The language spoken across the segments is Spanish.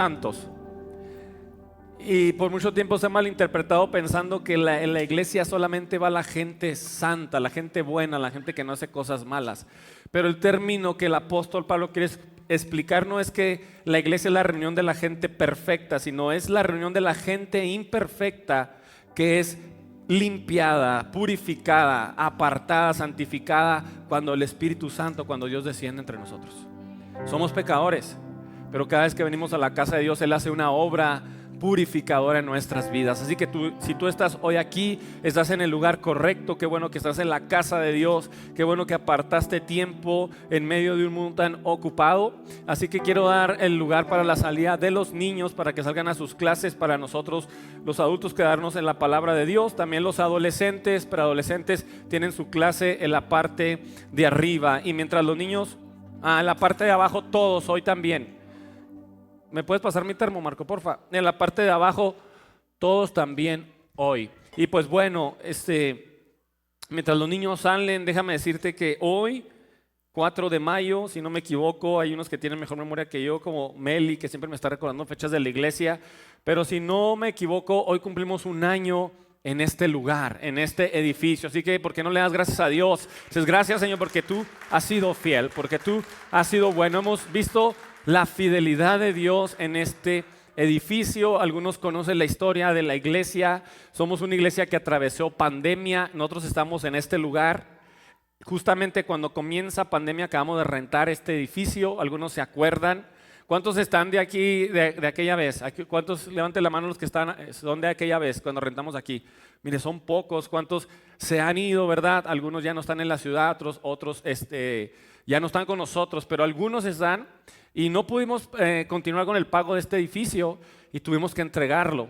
santos. Y por mucho tiempo se ha malinterpretado pensando que en la iglesia solamente va la gente santa, la gente buena, la gente que no hace cosas malas. Pero el término que el apóstol Pablo quiere explicar no es que la iglesia es la reunión de la gente perfecta, sino es la reunión de la gente imperfecta que es limpiada, purificada, apartada, santificada cuando el Espíritu Santo, cuando Dios desciende entre nosotros. Somos pecadores, pero cada vez que venimos a la casa de Dios, Él hace una obra purificadora en nuestras vidas. Así que si tú estás hoy aquí, estás en el lugar correcto. Qué bueno que estás en la casa de Dios. Qué bueno que apartaste tiempo en medio de un mundo tan ocupado. Así que quiero dar el lugar para la salida de los niños, para que salgan a sus clases, para nosotros los adultos quedarnos en la palabra de Dios. También los adolescentes, preadolescentes tienen su clase en la parte de arriba. Y mientras los niños, en la parte de abajo, todos hoy también. ¿Me puedes pasar mi termo, Marco, porfa? En la parte de abajo, todos también hoy. Y pues bueno, mientras los niños salen, déjame decirte que hoy, 4 de mayo, si no me equivoco, hay unos que tienen mejor memoria que yo, como Meli, que siempre me está recordando fechas de la iglesia. Pero si no me equivoco, hoy cumplimos un año en este lugar, en este edificio. Así que, ¿por qué no le das gracias a Dios? Dices, gracias, Señor, porque tú has sido fiel, porque tú has sido bueno. Hemos visto la fidelidad de Dios en este edificio. Algunos conocen la historia de la iglesia. Somos una iglesia que atravesó pandemia. Nosotros estamos en este lugar. Justamente cuando comienza pandemia acabamos de rentar este edificio. Algunos se acuerdan. ¿Cuántos están de aquí, de aquella vez? ¿Cuántos? Levanten la mano los que son de aquella vez cuando rentamos aquí. Mire, son pocos. ¿Cuántos se han ido, verdad? Algunos ya no están en la ciudad, otros ya no están con nosotros, pero algunos están. Y no pudimos continuar con el pago de este edificio y tuvimos que entregarlo.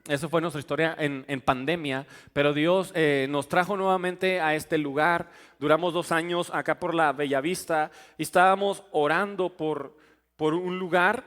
Eso fue nuestra historia en pandemia, pero Dios nos trajo nuevamente a este lugar. Duramos 2 años acá por la Bellavista y estábamos orando por un lugar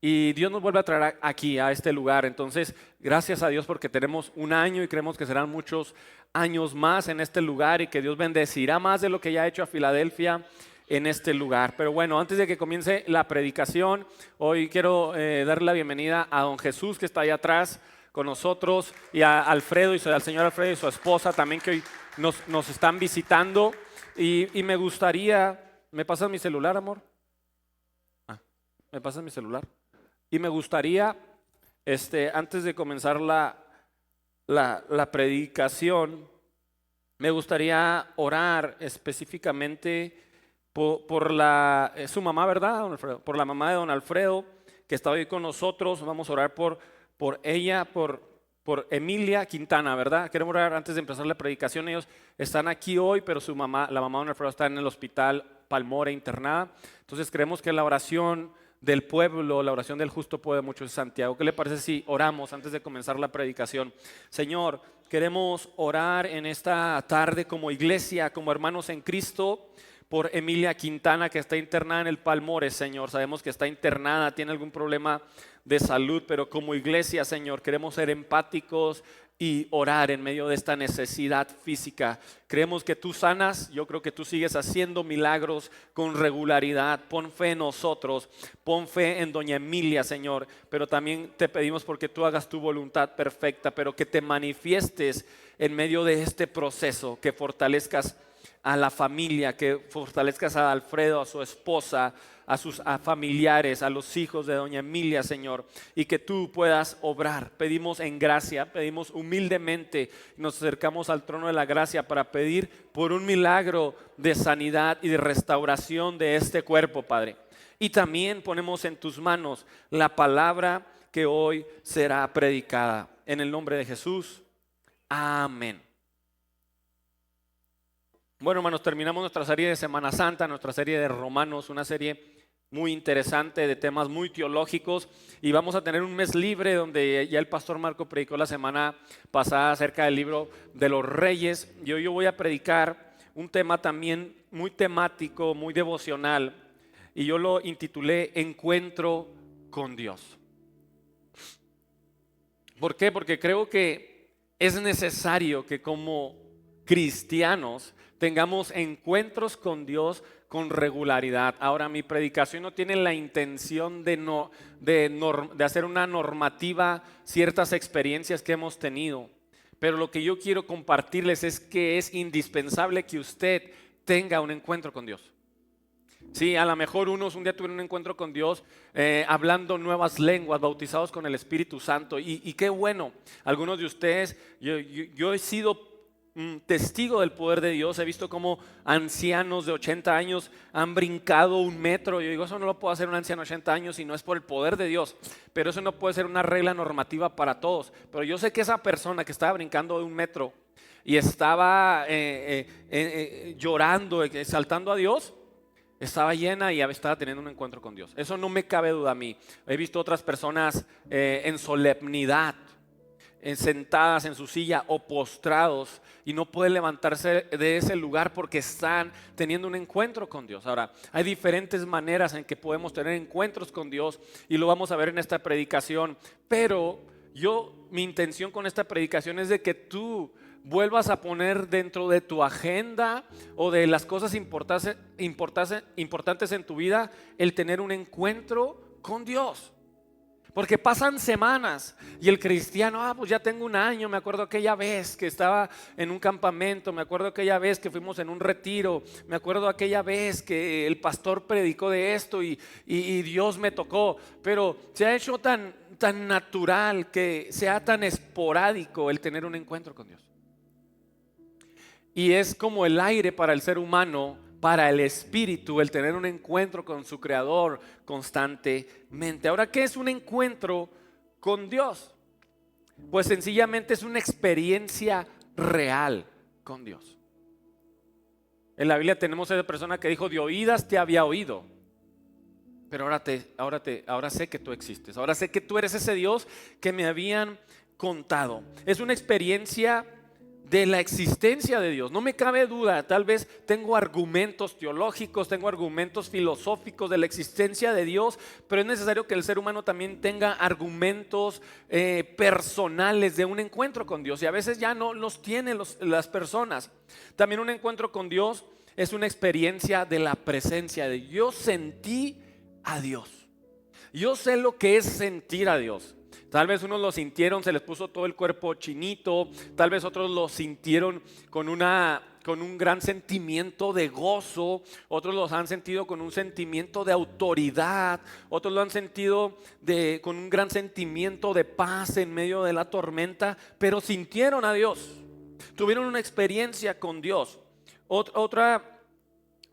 y Dios nos vuelve a traer aquí, a este lugar. Entonces, gracias a Dios porque tenemos 1 año y creemos que serán muchos años más en este lugar y que Dios bendecirá más de lo que ya ha hecho a Filadelfia en este lugar. Pero bueno, antes de que comience la predicación, hoy quiero darle la bienvenida a don Jesús, que está ahí atrás con nosotros, y a Alfredo, al señor Alfredo y su esposa también, que hoy nos están visitando. Y me gustaría, ¿me pasas mi celular, amor? ¿Me pasas mi celular? Y me gustaría, antes de comenzar la predicación, me gustaría orar específicamente por su mamá, ¿verdad, don Alfredo? Por la mamá de don Alfredo, que está hoy con nosotros. Vamos a orar por ella, por Emilia Quintana, ¿verdad? Queremos orar antes de empezar la predicación. Ellos están aquí hoy, pero la mamá de don Alfredo está en el hospital Palmora internada. Entonces creemos que la oración del pueblo, la oración del justo puede mucho en Santiago. ¿Qué le parece si oramos antes de comenzar la predicación? Señor, queremos orar en esta tarde como iglesia, como hermanos en Cristo, por Emilia Quintana, que está internada en el Palmore, Señor. Sabemos que está internada, tiene algún problema de salud, pero como iglesia, Señor, queremos ser empáticos y orar en medio de esta necesidad física. Creemos que tú sanas, yo creo que tú sigues haciendo milagros con regularidad. Pon fe en nosotros, pon fe en doña Emilia, Señor, pero también te pedimos porque tú hagas tu voluntad perfecta, pero que te manifiestes en medio de este proceso, que fortalezcas a la familia, que fortalezcas a Alfredo, a su esposa, a sus familiares, a los hijos de doña Emilia, Señor, y que tú puedas obrar. Pedimos en gracia, pedimos humildemente, nos acercamos al trono de la gracia para pedir por un milagro de sanidad y de restauración de este cuerpo, Padre. Y también ponemos en tus manos la palabra que hoy será predicada. En el nombre de Jesús, amén. Bueno, hermanos, terminamos nuestra serie de Semana Santa, nuestra serie de Romanos, una serie muy interesante de temas muy teológicos, y vamos a tener un mes libre donde ya el pastor Marco predicó la semana pasada acerca del libro de los Reyes. Y hoy yo voy a predicar un tema también muy temático, muy devocional, y yo lo intitulé Encuentro con Dios. ¿Por qué? Porque creo que es necesario que como cristianos tengamos encuentros con Dios con regularidad. Ahora, mi predicación no tiene la intención de hacer una normativa, ciertas experiencias que hemos tenido, pero lo que yo quiero compartirles es que es indispensable que usted tenga un encuentro con Dios. Sí, a lo mejor unos un día tuvieron un encuentro con Dios, hablando nuevas lenguas, bautizados con el Espíritu Santo, y qué bueno. Algunos de ustedes, yo he sido testigo del poder de Dios. He visto cómo ancianos de 80 años han brincado 1 metro. Yo digo, eso no lo puede hacer un anciano de 80 años si no es por el poder de Dios, pero eso no puede ser una regla normativa para todos. Pero yo sé que esa persona que estaba brincando de 1 metro y estaba llorando, exaltando a Dios, estaba llena y estaba teniendo un encuentro con Dios. Eso no me cabe duda a mí. He visto otras personas en solemnidad, sentadas en su silla o postrados, y no pueden levantarse de ese lugar porque están teniendo un encuentro con Dios. Ahora, hay diferentes maneras en que podemos tener encuentros con Dios, y lo vamos a ver en esta predicación. Pero mi intención con esta predicación es de que tú vuelvas a poner dentro de tu agenda o de las cosas importantes en tu vida el tener un encuentro con Dios. Porque pasan semanas y el cristiano, pues ya tengo 1 año, me acuerdo aquella vez que estaba en un campamento, me acuerdo aquella vez que fuimos en un retiro, me acuerdo aquella vez que el pastor predicó de esto y Dios me tocó. Pero se ha hecho tan natural, que sea tan esporádico el tener un encuentro con Dios. Y es como el aire para el ser humano, para el espíritu, el tener un encuentro con su creador constantemente. Ahora, ¿qué es un encuentro con Dios? Pues sencillamente es una experiencia real con Dios. En la Biblia tenemos a esa persona que dijo: de oídas te había oído, pero ahora sé que tú existes. Ahora sé que tú eres ese Dios que me habían contado. Es una experiencia de la existencia de Dios. No me cabe duda, tal vez tengo argumentos teológicos, tengo argumentos filosóficos de la existencia de Dios, pero es necesario que el ser humano también tenga argumentos personales de un encuentro con Dios, y a veces ya no los tienen las personas. También un encuentro con Dios es una experiencia de la presencia de Dios. Yo sentí a Dios. Yo sé lo que es sentir a Dios. Tal vez unos lo sintieron, se les puso todo el cuerpo chinito. Tal vez otros lo sintieron con un gran sentimiento de gozo. Otros los han sentido con un sentimiento de autoridad. Otros lo han sentido con un gran sentimiento de paz en medio de la tormenta. Pero sintieron a Dios. Tuvieron una experiencia con Dios. Otra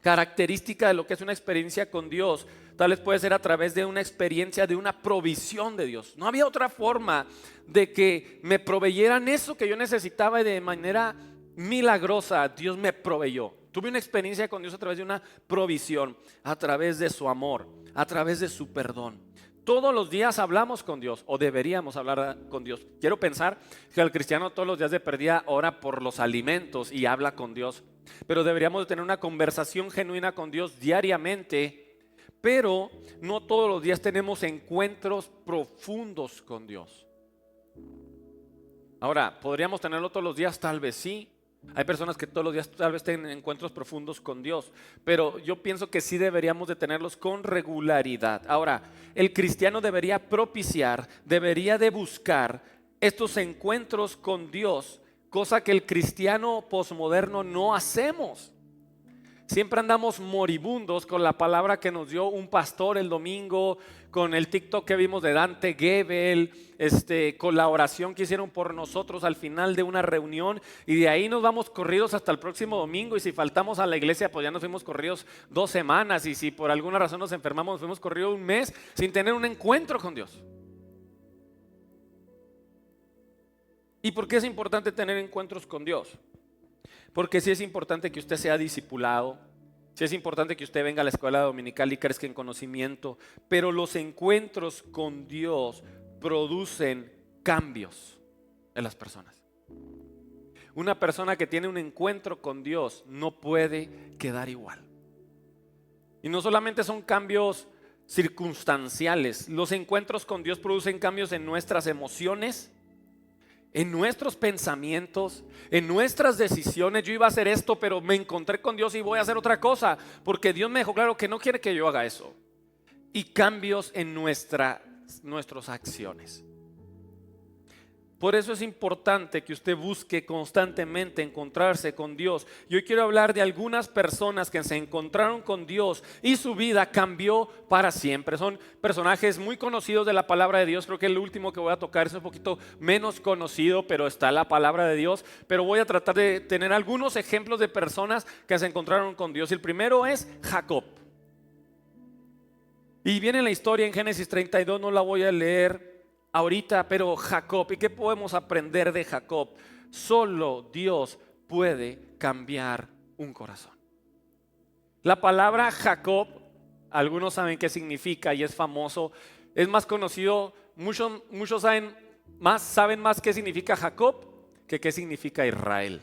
característica de lo que es una experiencia con Dios, tal vez puede ser a través de una experiencia de una provisión de Dios. No había otra forma de que me proveyeran eso que yo necesitaba, y de manera milagrosa Dios me proveyó. Tuve una experiencia con Dios a través de una provisión, a través de su amor, a través de su perdón. Todos los días hablamos con Dios, o deberíamos hablar con Dios. Quiero pensar que el cristiano todos los días de perdida ora por los alimentos y habla con Dios, pero deberíamos de tener una conversación genuina con Dios diariamente. Pero no todos los días tenemos encuentros profundos con Dios. Ahora, ¿podríamos tenerlo todos los días? Tal vez sí. Hay personas que todos los días tal vez tienen encuentros profundos con Dios, pero yo pienso que sí deberíamos de tenerlos con regularidad. Ahora, el cristiano debería propiciar, debería de buscar estos encuentros con Dios, cosa que el cristiano posmoderno no hacemos. Siempre andamos moribundos con la palabra que nos dio un pastor el domingo, con el TikTok que vimos de Dante Gebel, con la oración que hicieron por nosotros al final de una reunión, y de ahí nos vamos corridos hasta el próximo domingo. Y si faltamos a la iglesia, pues ya nos fuimos corridos 2 semanas, y si por alguna razón nos enfermamos, nos fuimos corridos 1 mes sin tener un encuentro con Dios. ¿Y por qué es importante tener encuentros con Dios? Porque sí es importante que usted sea discipulado, sí es importante que usted venga a la escuela dominical y crezca en conocimiento, pero los encuentros con Dios producen cambios en las personas. Una persona que tiene un encuentro con Dios no puede quedar igual. Y no solamente son cambios circunstanciales, los encuentros con Dios producen cambios en nuestras emociones, en nuestros pensamientos, en nuestras decisiones. Yo iba a hacer esto, pero me encontré con Dios y voy a hacer otra cosa, porque Dios me dejó claro que no quiere que yo haga eso. Y cambios en nuestras acciones. Por eso es importante que usted busque constantemente encontrarse con Dios. Y hoy quiero hablar de algunas personas que se encontraron con Dios y su vida cambió para siempre. Son personajes muy conocidos de la palabra de Dios. Creo que el último que voy a tocar es un poquito menos conocido, pero está la palabra de Dios. Pero voy a tratar de tener algunos ejemplos de personas que se encontraron con Dios. El primero es Jacob. Y viene la historia en Génesis 32, no la voy a leer ahorita, pero Jacob, ¿y qué podemos aprender de Jacob? Solo Dios puede cambiar un corazón. La palabra Jacob, algunos saben qué significa y es famoso, es más conocido, muchos saben más qué significa Jacob que qué significa Israel.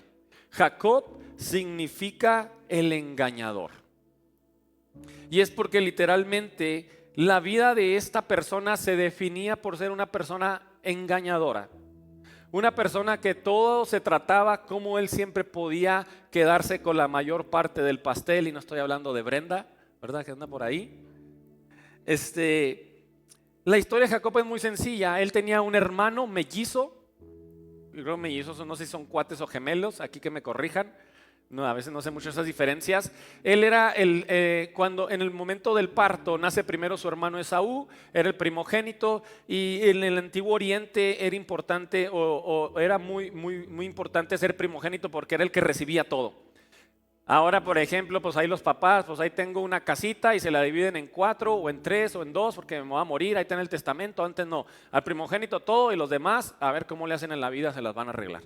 Jacob significa el engañador. Y es porque literalmente la vida de esta persona se definía por ser una persona engañadora. Una persona que todo se trataba como él siempre podía quedarse con la mayor parte del pastel. Y no estoy hablando de Brenda, ¿verdad? Que anda por ahí. La historia de Jacob es muy sencilla. Él tenía un hermano mellizo. Yo creo mellizos, no sé si son cuates o gemelos. Aquí que me corrijan. No, a veces no sé mucho esas diferencias. Él era cuando en el momento del parto nace primero su hermano Esaú, era el primogénito, y en el Antiguo Oriente era importante o era muy importante ser primogénito porque era el que recibía todo. Ahora, por ejemplo, pues ahí los papás, pues ahí tengo una casita y se la dividen en 4 o en 3 o en 2 porque me voy a morir, ahí está en el testamento. Antes no, al primogénito todo y los demás a ver cómo le hacen en la vida, se las van a arreglar.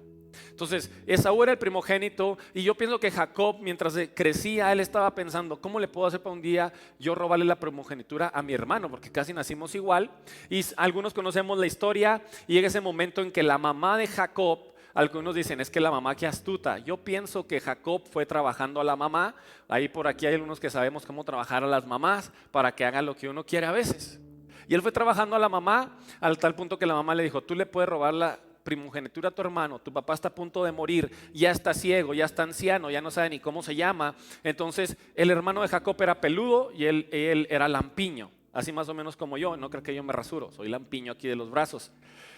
Entonces, Esaú era el primogénito y yo pienso que Jacob, mientras crecía, él estaba pensando, ¿cómo le puedo hacer para un día yo robarle la primogenitura a mi hermano? Porque casi nacimos igual y algunos conocemos la historia y llega ese momento en que la mamá de Jacob, algunos dicen, es que la mamá qué astuta. Yo pienso que Jacob fue trabajando a la mamá. Ahí por aquí hay algunos que sabemos cómo trabajar a las mamás para que hagan lo que uno quiere a veces. Y él fue trabajando a la mamá al tal punto que la mamá le dijo, tú le puedes robar la primogenitura a tu hermano, tu papá está a punto de morir, ya está ciego, ya está anciano, ya no sabe ni cómo se llama. Entonces el hermano de Jacob era peludo y él era lampiño, así más o menos como yo. No creo que yo me rasuro, soy lampiño aquí de los brazos.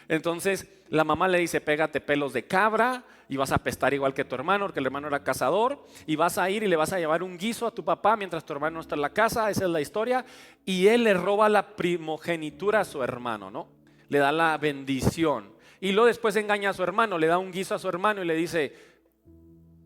Entonces la mamá le dice, pégate pelos de cabra y vas a apestar igual que tu hermano, porque el hermano era cazador, y vas a ir y le vas a llevar un guiso a tu papá mientras tu hermano no está en la casa. Esa es la historia. Y él le roba la primogenitura a su hermano, ¿no? Le da la bendición. Y luego después engaña a su hermano, le da un guiso a su hermano y le dice,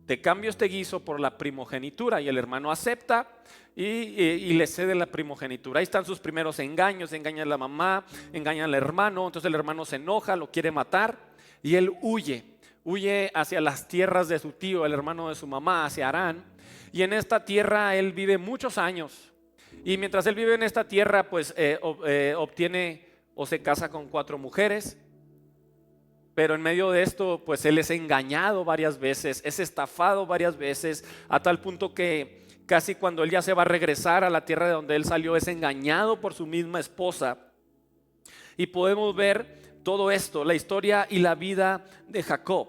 te cambio este guiso por la primogenitura. Y el hermano acepta y le cede la primogenitura. Ahí están sus primeros engaños, engaña a la mamá, engaña al hermano. Entonces el hermano se enoja, lo quiere matar y él huye hacia las tierras de su tío, el hermano de su mamá, hacia Harán. Y en esta tierra él vive muchos años. Y mientras él vive en esta tierra, pues obtiene o se casa con 4 mujeres. Pero en medio de esto, pues él es engañado varias veces, es estafado varias veces, a tal punto que casi cuando él ya se va a regresar a la tierra de donde él salió, es engañado por su misma esposa. Y podemos ver todo esto, la historia y la vida de Jacob.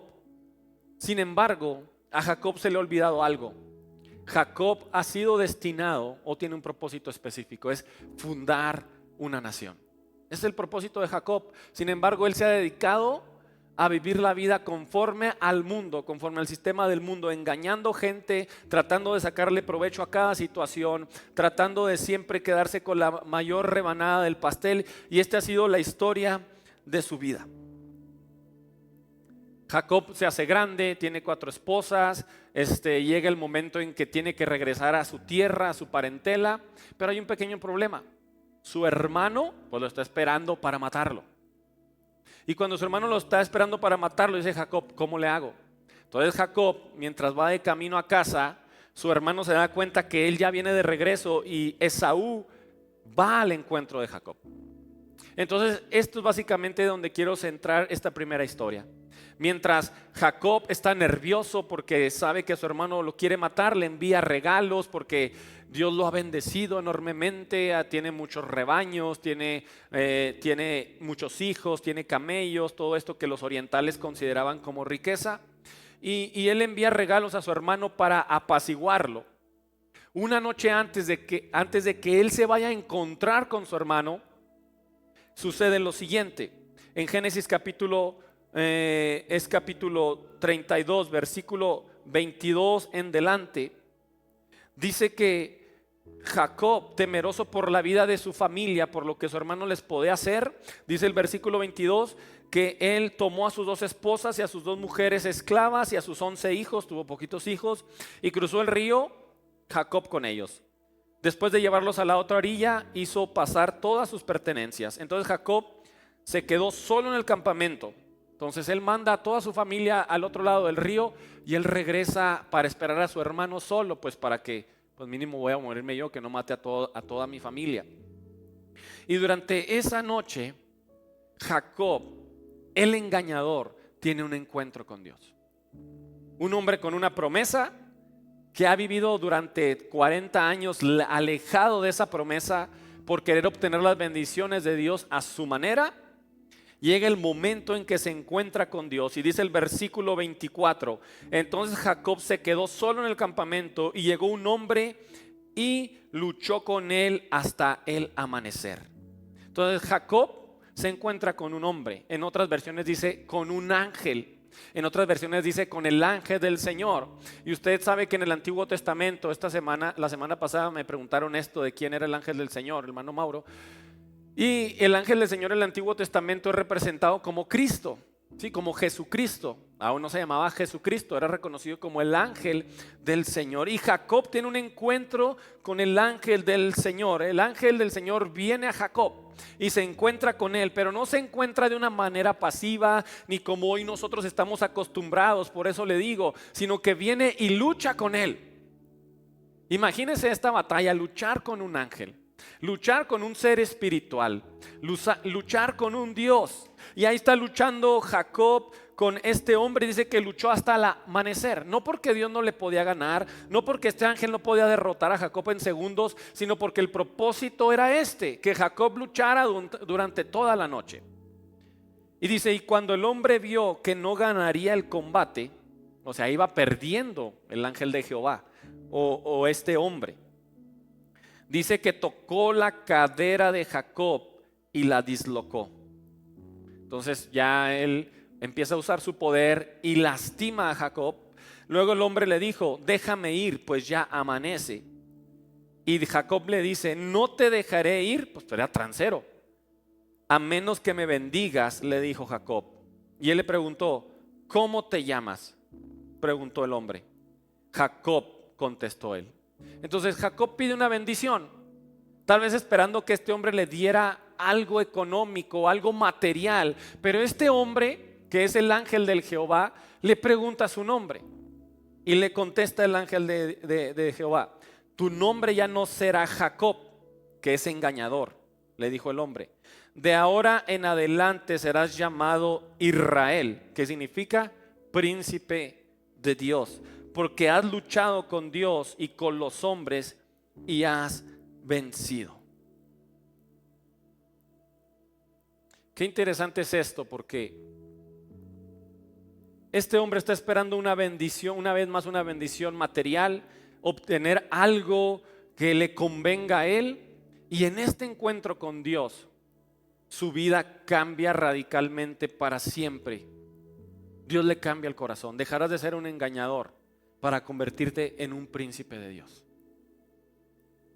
Sin embargo, a Jacob se le ha olvidado algo. Jacob ha sido destinado o tiene un propósito específico, es fundar una nación. Ese es el propósito de Jacob. Sin embargo, él se ha dedicado a vivir la vida conforme al mundo, conforme al sistema del mundo, engañando gente, tratando de sacarle provecho a cada situación, tratando de siempre quedarse con la mayor rebanada del pastel. Y esta ha sido la historia de su vida. Jacob se hace grande, tiene 4 esposas, llega el momento en que tiene que regresar a su tierra, a su parentela, pero hay un pequeño problema. Su hermano pues lo está esperando para matarlo. Y cuando su hermano lo está esperando para matarlo, dice Jacob, ¿cómo le hago? Entonces Jacob, mientras va de camino a casa, su hermano se da cuenta que él ya viene de regreso y Esaú va al encuentro de Jacob. Entonces esto es básicamente donde quiero centrar esta primera historia. Mientras Jacob está nervioso porque sabe que su hermano lo quiere matar, le envía regalos porque Dios lo ha bendecido enormemente, tiene muchos rebaños, tiene muchos hijos, tiene camellos, todo esto que los orientales consideraban como riqueza. Y él envía regalos a su hermano para apaciguarlo. Una noche antes de que él se vaya a encontrar con su hermano, sucede lo siguiente. En Génesis capítulo 32, versículo 22 en delante, dice que Jacob, temeroso por la vida de su familia, por lo que su hermano les podía hacer, dice el versículo 22, que él tomó a sus 2 esposas y a sus 2 mujeres esclavas y a sus 11 hijos, tuvo poquitos hijos, y cruzó el río Jacob con ellos. Después de llevarlos a la otra orilla, hizo pasar todas sus pertenencias. Entonces Jacob se quedó solo en el campamento. Entonces él manda a toda su familia al otro lado del río y él regresa para esperar a su hermano solo, pues para que, pues mínimo voy a morirme yo, que no mate a toda mi familia. Y durante esa noche, Jacob, el engañador, tiene un encuentro con Dios. Un hombre con una promesa que ha vivido durante 40 años alejado de esa promesa por querer obtener las bendiciones de Dios a su manera. Llega el momento en que se encuentra con Dios y dice el versículo 24, entonces Jacob se quedó solo en el campamento y llegó un hombre y luchó con él hasta el amanecer. Entonces Jacob se encuentra con un hombre, en otras versiones dice con un ángel, en otras versiones dice con el ángel del Señor. Y usted sabe que en el Antiguo Testamento, la semana pasada me preguntaron esto de quién era el ángel del Señor, hermano Mauro. Y el ángel del Señor en el Antiguo Testamento es representado como Cristo, ¿sí? Como Jesucristo. Aún no se llamaba Jesucristo, era reconocido como el ángel del Señor. Y Jacob tiene un encuentro con el ángel del Señor. El ángel del Señor viene a Jacob y se encuentra con él, pero no se encuentra de una manera pasiva, ni como hoy nosotros estamos acostumbrados, por eso le digo, sino que viene y lucha con él. Imagínense esta batalla, luchar con un ángel. Luchar con un ser espiritual, luchar con un Dios. Y ahí está luchando Jacob con este hombre. Dice que luchó hasta el amanecer. No porque Dios no le podía ganar, no porque este ángel no podía derrotar a Jacob en segundos, sino porque el propósito era que Jacob luchara durante toda la noche. Y dice, y cuando el hombre vio que no ganaría el combate, o sea, iba perdiendo el ángel de Jehová o este hombre, dice que tocó la cadera de Jacob y la dislocó. Entonces ya él empieza a usar su poder y lastima a Jacob. Luego el hombre le dijo, déjame ir, pues ya amanece. Y Jacob le dice, no te dejaré ir, pues era transero, a menos que me bendigas, le dijo Jacob. Y él le preguntó, ¿cómo te llamas?, preguntó el hombre. Jacob, contestó él. Entonces Jacob pide una bendición, tal vez esperando que este hombre le diera algo económico, algo material. Pero este hombre, que es el ángel del Jehová, le pregunta su nombre. Y le contesta el ángel de Jehová, tu nombre ya no será Jacob, que es engañador, le dijo el hombre. De ahora en adelante serás llamado Israel, que significa príncipe de Dios, porque has luchado con Dios y con los hombres y has vencido. Qué interesante es esto, porque este hombre está esperando una bendición, una vez más una bendición material, obtener algo que le convenga a él, y en este encuentro con Dios su vida cambia radicalmente para siempre. Dios le cambia el corazón, dejarás de ser un engañador para convertirte en un príncipe de Dios.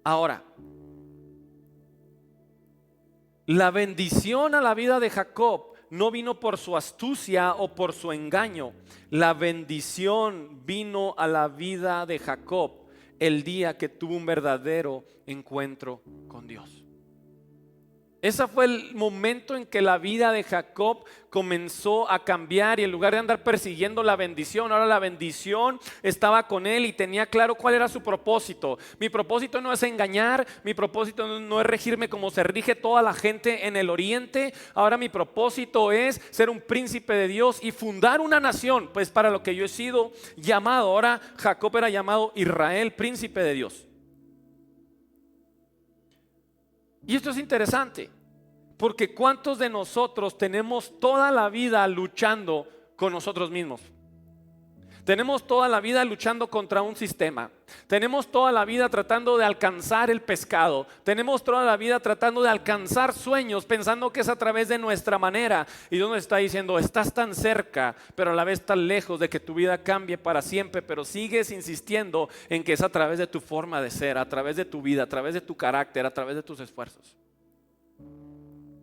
Ahora, la bendición a la vida de Jacob no vino por su astucia o por su engaño. La bendición vino a la vida de Jacob el día que tuvo un verdadero encuentro con Dios. Ese fue el momento en que la vida de Jacob comenzó a cambiar y en lugar de andar persiguiendo la bendición, ahora la bendición estaba con él y tenía claro cuál era su propósito. Mi propósito no es engañar, mi propósito no es regirme como se rige toda la gente en el oriente. Ahora mi propósito es ser un príncipe de Dios y fundar una nación, pues para lo que yo he sido llamado. Ahora Jacob era llamado Israel, príncipe de Dios. Y esto es interesante, porque ¿cuántos de nosotros tenemos toda la vida luchando con nosotros mismos? Tenemos toda la vida luchando contra un sistema. Tenemos toda la vida tratando de alcanzar el pescado. Tenemos toda la vida tratando de alcanzar sueños, pensando que es a través de nuestra manera. Y Dios nos está diciendo, estás tan cerca, pero a la vez tan lejos de que tu vida cambie para siempre. Pero sigues insistiendo en que es a través de tu forma de ser, a través de tu vida, a través de tu carácter, a través de tus esfuerzos.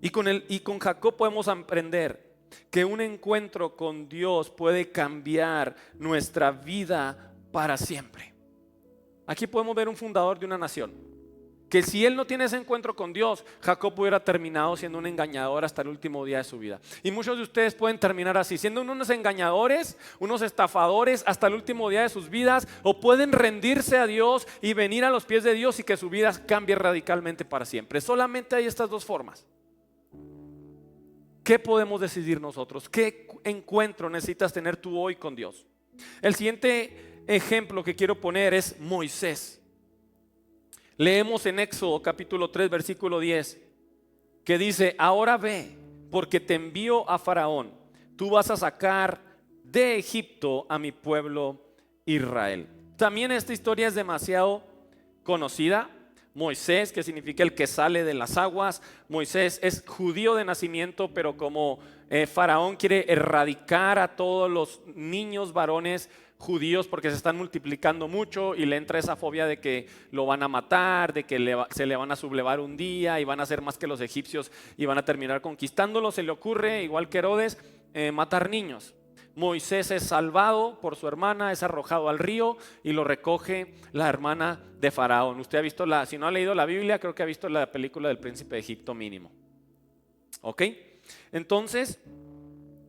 Y con Jacob podemos aprender que un encuentro con Dios puede cambiar nuestra vida para siempre. Aquí podemos ver un fundador de una nación, que si él no tiene ese encuentro con Dios, Jacob hubiera terminado siendo un engañador hasta el último día de su vida. Y muchos de ustedes pueden terminar así, siendo unos engañadores, unos estafadores hasta el último día de sus vidas, o pueden rendirse a Dios y venir a los pies de Dios y que su vida cambie radicalmente para siempre. Solamente hay estas dos formas. ¿Qué podemos decidir nosotros? ¿Qué encuentro necesitas tener tú hoy con Dios? El siguiente ejemplo que quiero poner es Moisés. Leemos en Éxodo capítulo 3 versículo 10 que dice: ahora ve, porque te envío a Faraón, tú vas a sacar de Egipto a mi pueblo Israel. También esta historia es demasiado conocida. Moisés, que significa el que sale de las aguas. Moisés es judío de nacimiento, pero como Faraón quiere erradicar a todos los niños varones judíos porque se están multiplicando mucho y le entra esa fobia de que lo van a matar, de que se le van a sublevar un día y van a ser más que los egipcios y van a terminar conquistándolo. Se le ocurre, igual que Herodes, matar niños. Moisés es salvado por su hermana, es arrojado al río y lo recoge la hermana de Faraón. Usted ha visto si no ha leído la Biblia, creo que ha visto la película del Príncipe de Egipto mínimo. ¿Ok? Entonces,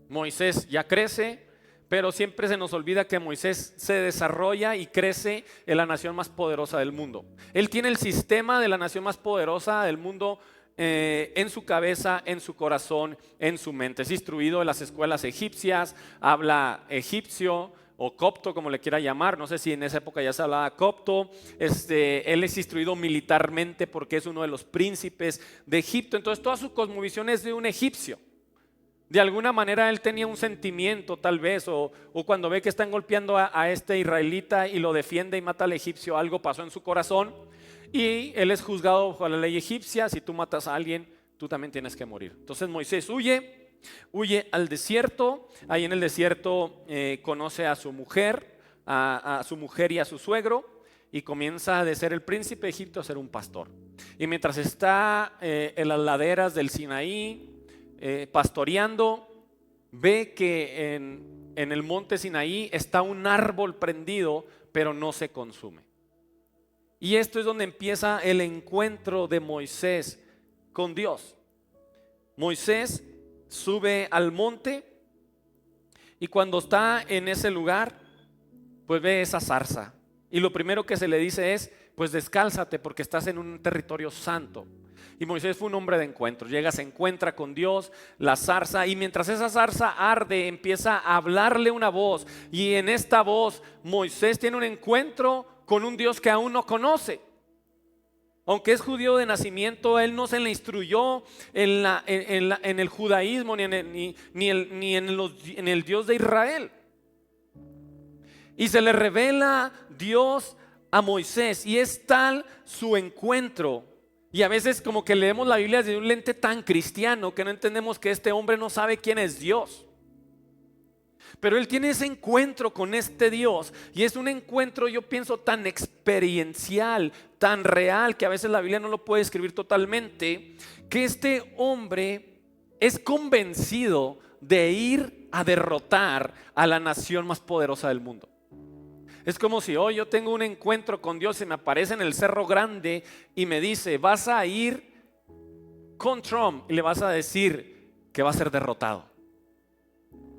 Moisés ya crece, pero siempre se nos olvida que Moisés se desarrolla y crece en la nación más poderosa del mundo. Él tiene el sistema de la nación más poderosa del mundo en su cabeza, en su corazón, en su mente. Es instruido en las escuelas egipcias, habla egipcio o copto, como le quiera llamar. No sé si en esa época ya se hablaba copto. Él es instruido militarmente porque es uno de los príncipes de Egipto. Entonces toda su cosmovisión es de un egipcio. De alguna manera él tenía un sentimiento tal vez, o cuando ve que están golpeando a este israelita y lo defiende y mata al egipcio, algo pasó en su corazón. Y él es juzgado bajo la ley egipcia. Si tú matas a alguien, tú también tienes que morir. Entonces Moisés huye al desierto. Ahí en el desierto conoce a su mujer, a su mujer y a su suegro, y comienza de ser el príncipe de Egipto a ser un pastor. Y mientras está en las laderas del Sinaí pastoreando, ve que en el monte Sinaí está un árbol prendido, pero no se consume. Y esto es donde empieza el encuentro de Moisés con Dios. Moisés sube al monte y cuando está en ese lugar, pues ve esa zarza. Y lo primero que se le dice es, pues descálzate porque estás en un territorio santo. Y Moisés fue un hombre de encuentro. Llega, se encuentra con Dios, la zarza, y mientras esa zarza arde, empieza a hablarle una voz. Y en esta voz, Moisés tiene un encuentro con un Dios que aún no conoce. Aunque es judío de nacimiento, él no se le instruyó en el judaísmo ni en el Dios de Israel. Y se le revela Dios a Moisés, y es tal su encuentro. Y a veces como que leemos la Biblia desde un lente tan cristiano que no entendemos que este hombre no sabe quién es Dios. Pero él tiene ese encuentro con este Dios, y es un encuentro, yo pienso, tan experiencial, tan real, que a veces la Biblia no lo puede escribir totalmente, que este hombre es convencido de ir a derrotar a la nación más poderosa del mundo. Es como si hoy yo tengo un encuentro con Dios y me aparece en el Cerro Grande y me dice: vas a ir con Trump y le vas a decir que va a ser derrotado.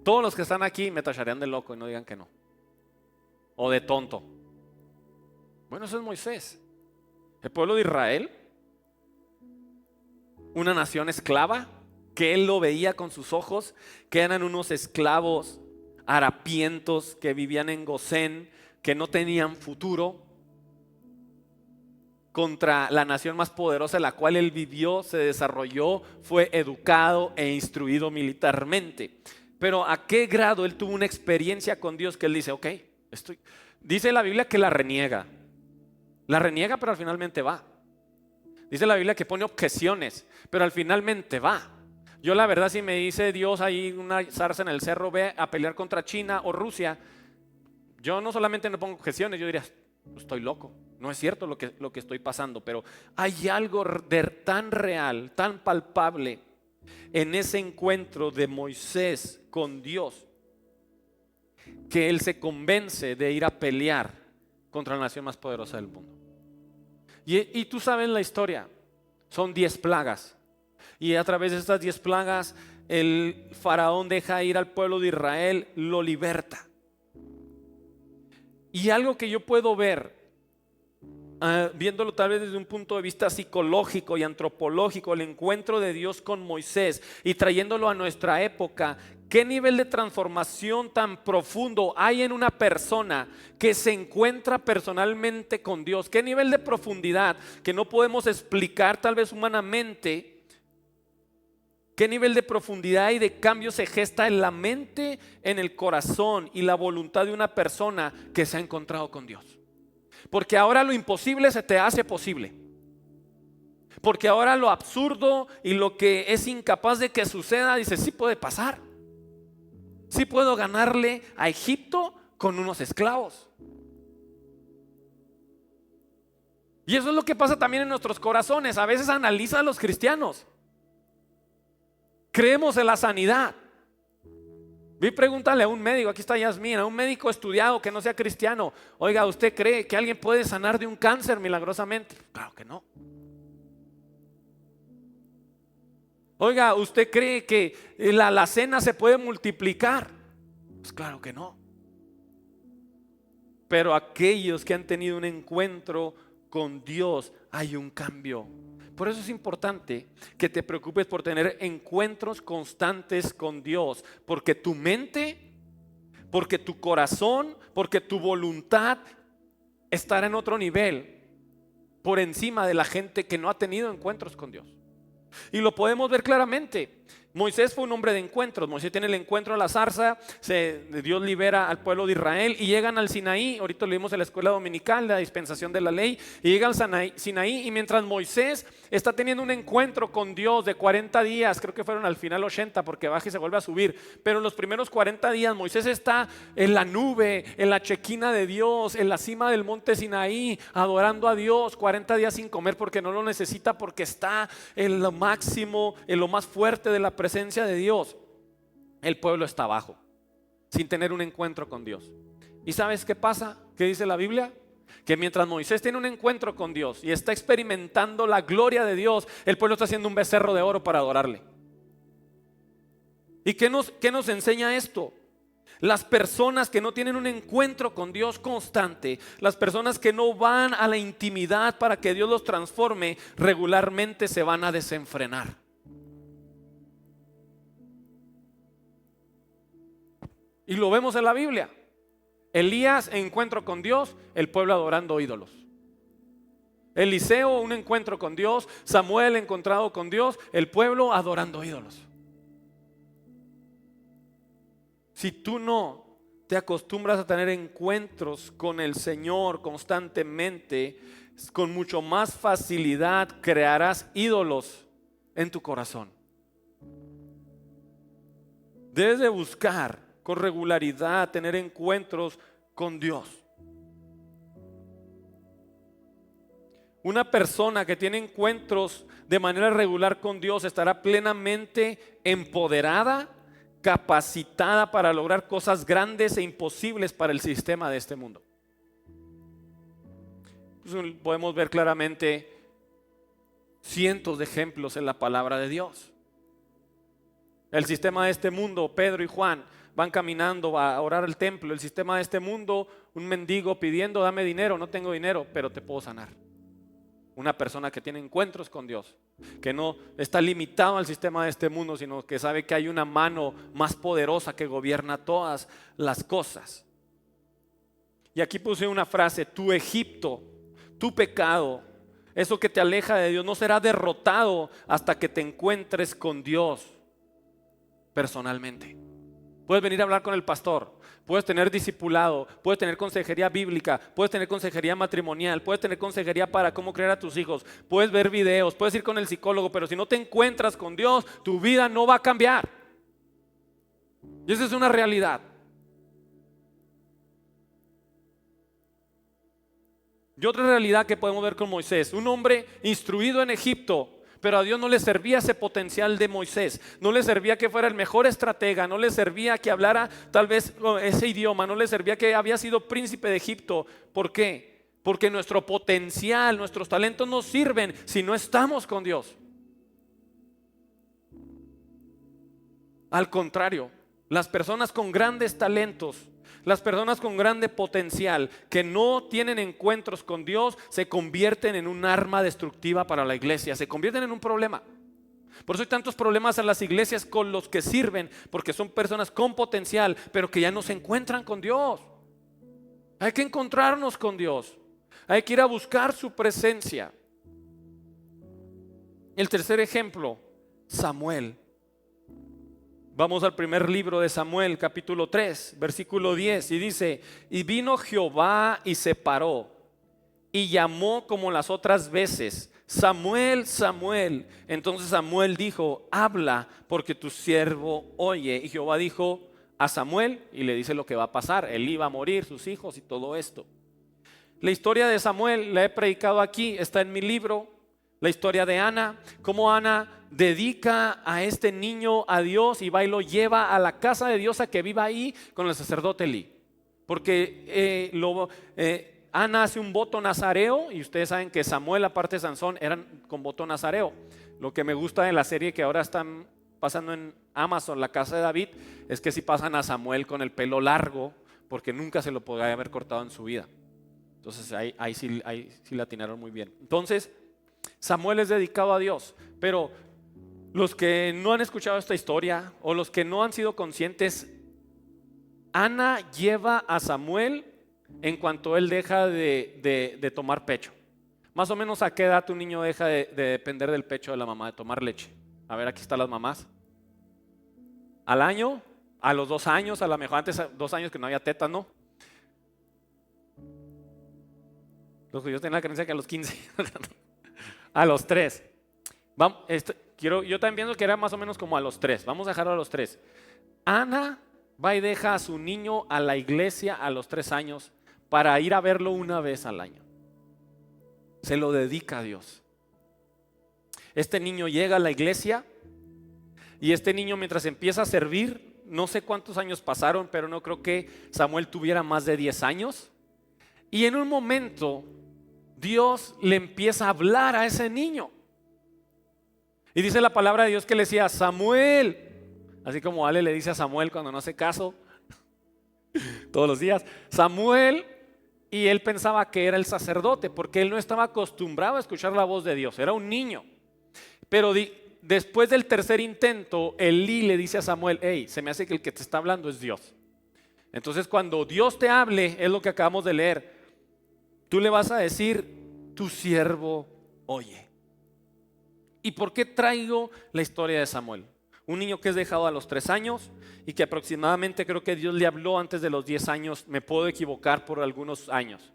Todos los que están aquí me tacharían de loco y no digan que no. O de tonto. Bueno, eso es Moisés. El pueblo de Israel, una nación esclava, que él lo veía con sus ojos, que eran unos esclavos harapientos que vivían en Gosén, que no tenían futuro, contra la nación más poderosa en la cual él vivió, se desarrolló, fue educado e instruido militarmente. Pero ¿a qué grado él tuvo una experiencia con Dios que él dice, ok, dice la Biblia que la reniega, pero al finalmente va. Dice la Biblia que pone objeciones, pero al finalmente va. Yo la verdad, si me dice Dios ahí una zarza en el cerro, ve a pelear contra China o Rusia, yo no solamente no pongo objeciones, yo diría, estoy loco, no es cierto lo que estoy pasando, pero hay algo tan real, tan palpable en ese encuentro de Moisés con Dios, que él se convence de ir a pelear contra la nación más poderosa del mundo. Y tú sabes la historia, son 10 plagas. Y a través de estas 10 plagas, el faraón deja ir al pueblo de Israel, lo liberta. Y algo que yo puedo ver, viéndolo tal vez desde un punto de vista psicológico y antropológico, el encuentro de Dios con Moisés y trayéndolo a nuestra época, ¿qué nivel de transformación tan profundo hay en una persona que se encuentra personalmente con Dios? ¿Qué nivel de profundidad que no podemos explicar tal vez humanamente? ¿Qué nivel de profundidad y de cambio se gesta en la mente, en el corazón y la voluntad de una persona que se ha encontrado con Dios? Porque ahora lo imposible se te hace posible. Porque ahora lo absurdo y lo que es incapaz de que suceda, dices, sí puede pasar. Sí puedo ganarle a Egipto con unos esclavos. Y eso es lo que pasa también en nuestros corazones. A veces analiza a los cristianos. Creemos en la sanidad. Vi, pregúntale a un médico, aquí está Yasmín, a un médico estudiado que no sea cristiano. Oiga, ¿usted cree que alguien puede sanar de un cáncer milagrosamente? Claro que no. Oiga, ¿usted cree que la alacena se puede multiplicar? Pues claro que no. Pero aquellos que han tenido un encuentro con Dios, hay un cambio. Por eso es importante que te preocupes por tener encuentros constantes con Dios, porque tu mente, porque tu corazón, porque tu voluntad estará en otro nivel por encima de la gente que no ha tenido encuentros con Dios. Y lo podemos ver claramente. Moisés fue un hombre de encuentros. Moisés tiene el encuentro en la zarza, Dios libera al pueblo de Israel y llegan al Sinaí. Ahorita lo vimos en la escuela dominical, la dispensación de la ley, y llegan al Sinaí, y mientras Moisés está teniendo un encuentro con Dios de 40 días, creo que fueron al final 80 porque baja y se vuelve a subir, pero en los primeros 40 días Moisés está en la nube, en la chequina de Dios, en la cima del monte Sinaí, adorando a Dios, 40 días sin comer porque no lo necesita, porque está en lo máximo, en lo más fuerte de la presencia de Dios. El pueblo está abajo, sin tener un encuentro con Dios. ¿Y sabes qué pasa? ¿Qué dice la Biblia? Que mientras Moisés tiene un encuentro con Dios y está experimentando la gloria de Dios, el pueblo está haciendo un becerro de oro para adorarle. ¿Y qué nos enseña esto? Las personas que no tienen un encuentro con Dios constante, las personas que no van a la intimidad para que Dios los transforme, regularmente se van a desenfrenar. Y lo vemos en la Biblia. Elías, encuentro con Dios, el pueblo adorando ídolos. Eliseo, un encuentro con Dios. Samuel, encontrado con Dios, el pueblo adorando ídolos. Si tú no te acostumbras a tener encuentros con el Señor constantemente, con mucho más facilidad crearás ídolos en tu corazón. Debes de buscar con regularidad tener encuentros con Dios. Una persona que tiene encuentros de manera regular con Dios estará plenamente empoderada, capacitada para lograr cosas grandes e imposibles para el sistema de este mundo. Pues podemos ver claramente cientos de ejemplos en la palabra de Dios. El sistema de este mundo, Pedro y Juan van caminando a orar al templo. El sistema de este mundo, un mendigo pidiendo, dame dinero, no tengo dinero, pero te puedo sanar. Una persona que tiene encuentros con Dios, que no está limitado al sistema de este mundo, sino que sabe que hay una mano más poderosa que gobierna todas las cosas. Y aquí puse una frase: tu Egipto, tu pecado, eso que te aleja de Dios, no será derrotado hasta que te encuentres con Dios personalmente. Puedes venir a hablar con el pastor, puedes tener discipulado, puedes tener consejería bíblica, puedes tener consejería matrimonial, puedes tener consejería para cómo criar a tus hijos, puedes ver videos, puedes ir con el psicólogo, pero si no te encuentras con Dios, tu vida no va a cambiar. Y esa es una realidad. Y otra realidad que podemos ver con Moisés: un hombre instruido en Egipto, pero a Dios no le servía ese potencial de Moisés, no le servía que fuera el mejor estratega, no le servía que hablara tal vez ese idioma, no le servía que había sido príncipe de Egipto. ¿Por qué? Porque nuestro potencial, nuestros talentos no sirven si no estamos con Dios. Al contrario, las personas con grandes talentos, las personas con grande potencial que no tienen encuentros con Dios, se convierten en un arma destructiva para la iglesia, se convierten en un problema. Por eso hay tantos problemas en las iglesias con los que sirven, porque son personas con potencial, pero que ya no se encuentran con Dios. Hay que encontrarnos con Dios, hay que ir a buscar su presencia. El tercer ejemplo, Samuel. Vamos al primer libro de Samuel, capítulo 3, versículo 10, y dice: y vino Jehová y se paró, y llamó como las otras veces: Samuel, Samuel. Entonces Samuel dijo: habla, porque tu siervo oye. Y Jehová dijo a Samuel, y le dice lo que va a pasar: él iba a morir, sus hijos y todo esto. La historia de Samuel la he predicado aquí, está en mi libro. La historia de Ana, cómo Ana dedica a este niño a Dios y va y lo lleva a la casa de Dios a que viva ahí con el sacerdote Elí. Porque Ana hace un voto nazareo, y ustedes saben que Samuel, aparte de Sansón, eran con voto nazareo. Lo que me gusta de la serie que ahora están pasando en Amazon, La Casa de David, es que si pasan a Samuel con el pelo largo, porque nunca se lo podría haber cortado en su vida. Entonces ahí sí la atinaron muy bien. Entonces Samuel es dedicado a Dios, pero los que no han escuchado esta historia o los que no han sido conscientes, Ana lleva a Samuel en cuanto él deja de tomar pecho. Más o menos, ¿a qué edad tu niño deja de depender del pecho de la mamá, de tomar leche? A ver, aquí están las mamás. ¿Al año? ¿A los 2 años? A lo mejor antes 2 años que no había tetas, ¿no? Los judíos tienen la creencia que a los 15. A los 3. Vamos, yo también pienso que era más o menos como a los 3. Vamos a dejarlo a los 3. Ana va y deja a su niño a la iglesia a los 3 años para ir a verlo una vez al año. Se lo dedica a Dios. Este niño llega a la iglesia y este niño, mientras empieza a servir, no sé cuántos años pasaron, pero no creo que Samuel tuviera más de 10 años. Y en un momento Dios le empieza a hablar a ese niño. Y dice la palabra de Dios que le decía: Samuel. Así como Ale le dice a Samuel cuando no hace caso todos los días: Samuel. Y él pensaba que era el sacerdote, porque él no estaba acostumbrado a escuchar la voz de Dios, era un niño. Pero después del tercer intento, Elí le dice a Samuel: hey, se me hace que el que te está hablando es Dios. Entonces, cuando Dios te hable, es lo que acabamos de leer, tú le vas a decir: tu siervo oye. ¿Y por qué traigo la historia de Samuel? Un niño que es dejado a los 3 años y que aproximadamente creo que Dios le habló antes de los 10 años. Me puedo equivocar por algunos años,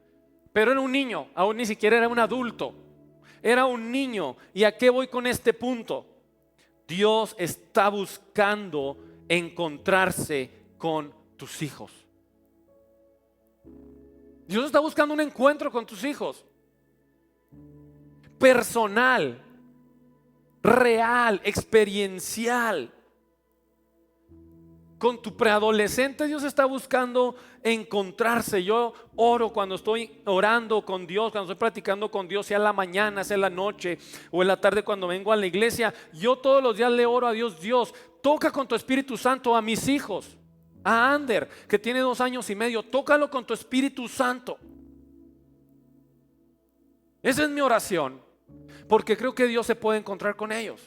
pero era un niño, aún ni siquiera era un adulto. Era un niño. ¿Y a qué voy con este punto? Dios está buscando encontrarse con tus hijos. Dios está buscando un encuentro con tus hijos. Personal, real, experiencial. Con tu preadolescente Dios está buscando encontrarse. Yo oro cuando estoy orando con Dios, cuando estoy practicando con Dios, sea en la mañana, sea en la noche o en la tarde cuando vengo a la iglesia. Yo todos los días le oro a Dios: Dios, toca con tu Espíritu Santo a mis hijos. A Ander, que tiene 2 años y medio, tócalo con tu Espíritu Santo. Esa es mi oración, porque creo que Dios se puede encontrar con ellos.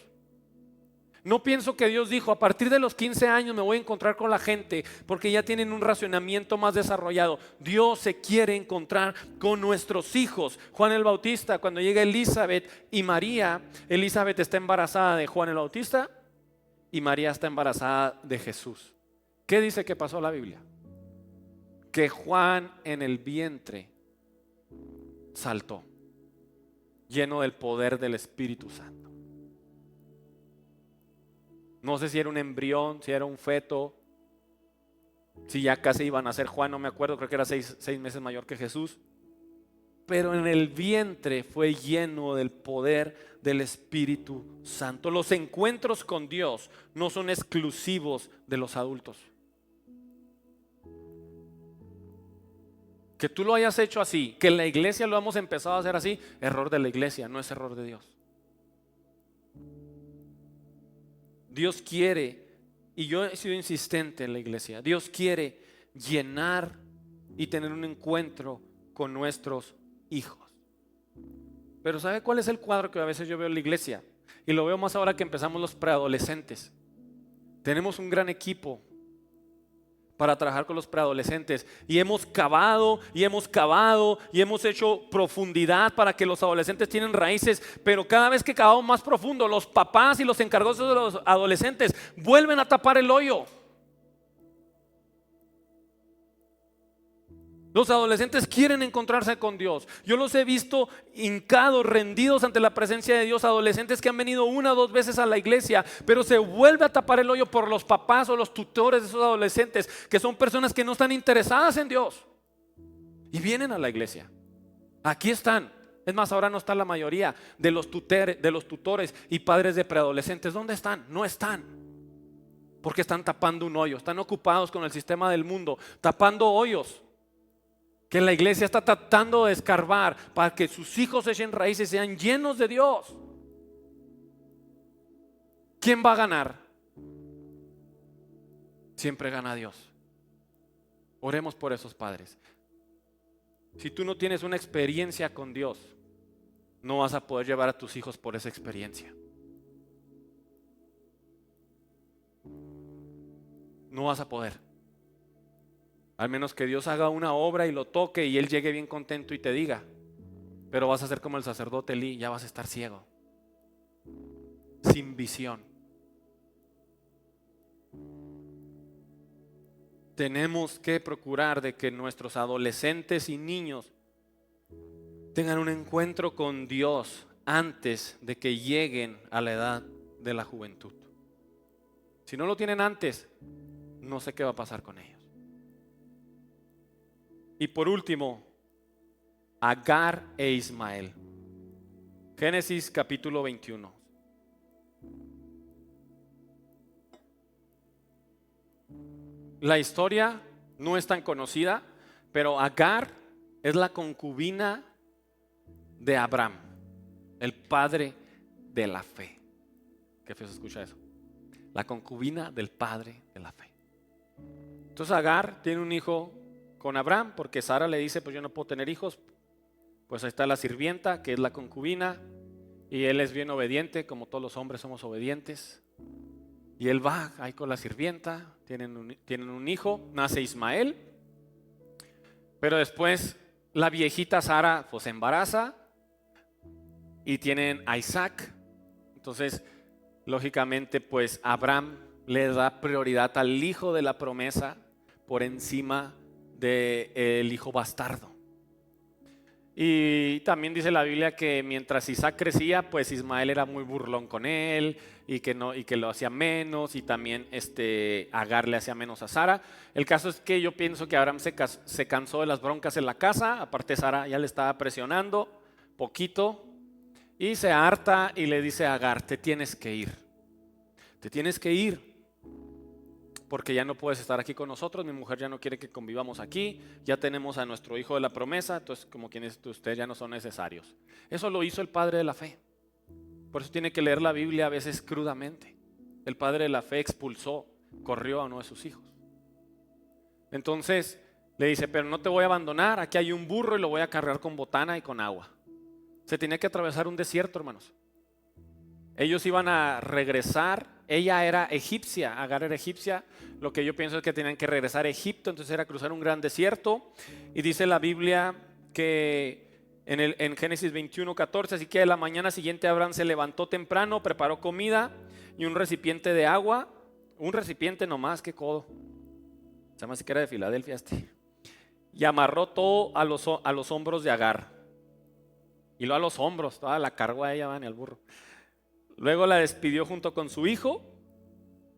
No pienso que Dios dijo: a partir de los 15 años me voy a encontrar con la gente, porque ya tienen un racionamiento más desarrollado. Dios se quiere encontrar con nuestros hijos. Juan el Bautista, cuando llega Elizabeth y María, Elizabeth está embarazada de Juan el Bautista y María está embarazada de Jesús. ¿Qué dice que pasó la Biblia? Que Juan en el vientre saltó, lleno del poder del Espíritu Santo. No sé si era un embrión, si era un feto, si ya casi iban a nacer Juan, no me acuerdo, creo que era 6 meses mayor que Jesús. Pero en el vientre fue lleno del poder del Espíritu Santo. Los encuentros con Dios no son exclusivos de los adultos. Que tú lo hayas hecho así, que en la iglesia lo hemos empezado a hacer así, error de la iglesia, no es error de Dios. Dios quiere, y yo he sido insistente en la iglesia, Dios quiere llenar y tener un encuentro con nuestros hijos. Pero ¿sabe cuál es el cuadro que a veces yo veo en la iglesia? Y lo veo más ahora que empezamos los preadolescentes. Tenemos un gran equipo para trabajar con los preadolescentes y hemos cavado y hemos cavado y hemos hecho profundidad para que los adolescentes tienen raíces, pero cada vez que cavamos más profundo, los papás y los encargados de los adolescentes vuelven a tapar el hoyo. Los adolescentes quieren encontrarse con Dios. Yo los he visto hincados, rendidos ante la presencia de Dios. Adolescentes que han venido 1 o 2 veces a la iglesia, pero se vuelve a tapar el hoyo por los papás o los tutores de esos adolescentes, que son personas que no están interesadas en Dios y vienen a la iglesia. Aquí están. Es más, ahora no está la mayoría de los tutores y padres de preadolescentes. ¿Dónde están? No están. Porque están tapando un hoyo. Están ocupados con el sistema del mundo, tapando hoyos que la iglesia está tratando de escarbar para que sus hijos echen raíces, sean llenos de Dios. ¿Quién va a ganar? Siempre gana Dios. Oremos por esos padres. Si tú no tienes una experiencia con Dios, no vas a poder llevar a tus hijos por esa experiencia. No vas a poder. Al menos que Dios haga una obra y lo toque y él llegue bien contento y te diga. Pero vas a ser como el sacerdote Elí, ya vas a estar ciego, sin visión. Tenemos que procurar de que nuestros adolescentes y niños tengan un encuentro con Dios antes de que lleguen a la edad de la juventud. Si no lo tienen antes, no sé qué va a pasar con ellos. Y por último, Agar e Ismael. Génesis capítulo 21. La historia no es tan conocida, pero Agar es la concubina de Abraham, el padre de la fe. ¿Qué feo se escucha eso? La concubina del padre de la fe. Entonces Agar tiene un hijo con Abraham, porque Sara le dice: pues yo no puedo tener hijos. Pues ahí está la sirvienta, que es la concubina, y él es bien obediente, como todos los hombres somos obedientes. Y él va ahí con la sirvienta, tienen un hijo, nace Ismael. Pero después la viejita Sara pues se embaraza y tienen a Isaac. Entonces, lógicamente, pues Abraham le da prioridad al hijo de la promesa por encima del hijo bastardo. Y también dice la Biblia que mientras Isaac crecía, pues Ismael era muy burlón con él y que lo hacía menos, y también Agar le hacía menos a Sara. El caso es que yo pienso que Abraham se cansó de las broncas en la casa. Aparte, Sara ya le estaba presionando poquito y se harta y le dice a Agar: te tienes que ir. Te tienes que ir. porque ya no puedes estar aquí con nosotros, mi mujer ya no quiere que convivamos aquí, ya tenemos a nuestro hijo de la promesa, entonces como quien dice, ustedes ya no son necesarios. Eso lo hizo el padre de la fe. Por eso tiene que leer la Biblia a veces crudamente. El padre de la fe expulsó, corrió a uno de sus hijos. Entonces le dice, pero no te voy a abandonar, aquí hay un burro y lo voy a cargar con botana y con agua. Se tenía que atravesar un desierto, hermanos. Ellos iban a regresar, ella era egipcia, Agar era egipcia, lo que yo pienso es que tenían que regresar a Egipto, entonces era cruzar un gran desierto. Y dice la Biblia que en Génesis 21:14, así que a la mañana siguiente Abraham se levantó temprano, preparó comida y un recipiente de agua, un recipiente nomás, qué codo, se llama siquiera de Filadelfia y amarró todo a los hombros de Agar. Y luego a los hombros, toda la cargó a ella, van y al burro. Luego la despidió junto con su hijo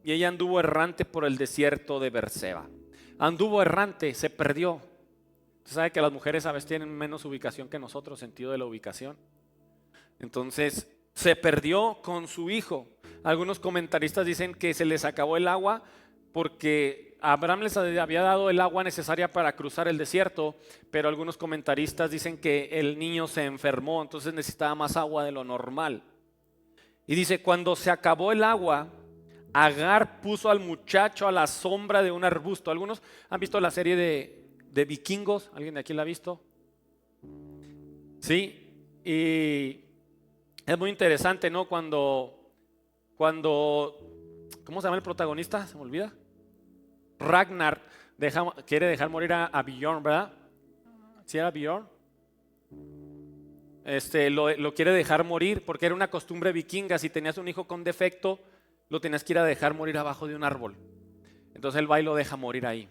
y ella anduvo errante por el desierto de Berseba. Anduvo errante, se perdió. Usted sabe que las mujeres a veces tienen menos ubicación que nosotros, sentido de la ubicación. Entonces se perdió con su hijo. Algunos comentaristas dicen que se les acabó el agua porque Abraham les había dado el agua necesaria para cruzar el desierto, pero algunos comentaristas dicen que el niño se enfermó, entonces necesitaba más agua de lo normal. Y dice, cuando se acabó el agua, Agar puso al muchacho a la sombra de un arbusto. ¿Algunos han visto la serie de Vikingos? ¿Alguien de aquí la ha visto? Sí, y es muy interesante, ¿no? Cuando, ¿cómo se llama el protagonista? ¿Se me olvida? Ragnar quiere dejar morir a Bjorn, ¿verdad? ¿Sí era Bjorn? Lo quiere dejar morir porque era una costumbre vikinga. Si tenías un hijo con defecto, lo tenías que ir a dejar morir abajo de un árbol. Entonces él va y lo deja morir ahí.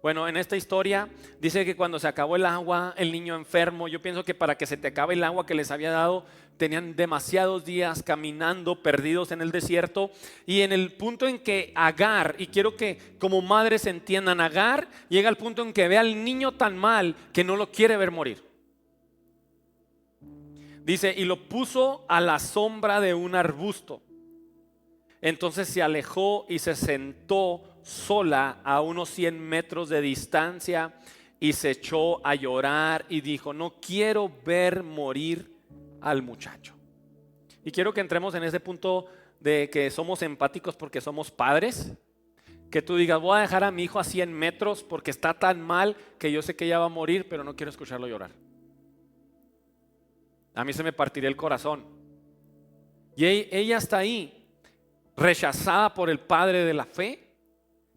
Bueno, en esta historia dice que cuando se acabó el agua, el niño enfermo, yo pienso que para que se te acabe el agua que les había dado, tenían demasiados días caminando, perdidos en el desierto. Y en el punto en que Agar, y quiero que como madres entiendan, Agar llega al punto en que ve al niño tan mal que no lo quiere ver morir. Dice, y lo puso a la sombra de un arbusto. Entonces se alejó y se sentó sola a unos 100 metros de distancia y se echó a llorar y dijo, no quiero ver morir al muchacho. Y quiero que entremos en ese punto de que somos empáticos porque somos padres. Que tú digas, voy a dejar a mi hijo a 100 metros porque está tan mal que yo sé que ella va a morir, pero no quiero escucharlo llorar. A mí se me partiría el corazón. Y ella está ahí, rechazada por el padre de la fe,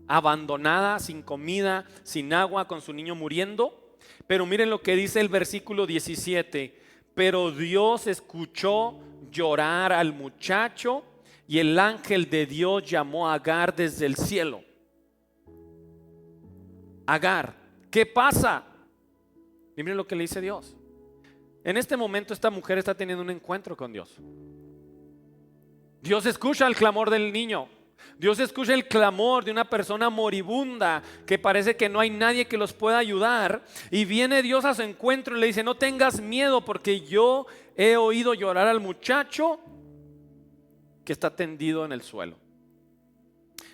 abandonada, sin comida, sin agua, con su niño muriendo. Pero miren lo que dice el versículo 17. Pero Dios escuchó llorar al muchacho y el ángel de Dios llamó a Agar desde el cielo. Agar, ¿qué pasa? Y miren lo que le dice Dios. En este momento esta mujer está teniendo un encuentro con Dios. Dios escucha el clamor del niño. Dios escucha el clamor de una persona moribunda que parece que no hay nadie que los pueda ayudar. Y viene Dios a su encuentro y le dice, no tengas miedo porque yo he oído llorar al muchacho que está tendido en el suelo.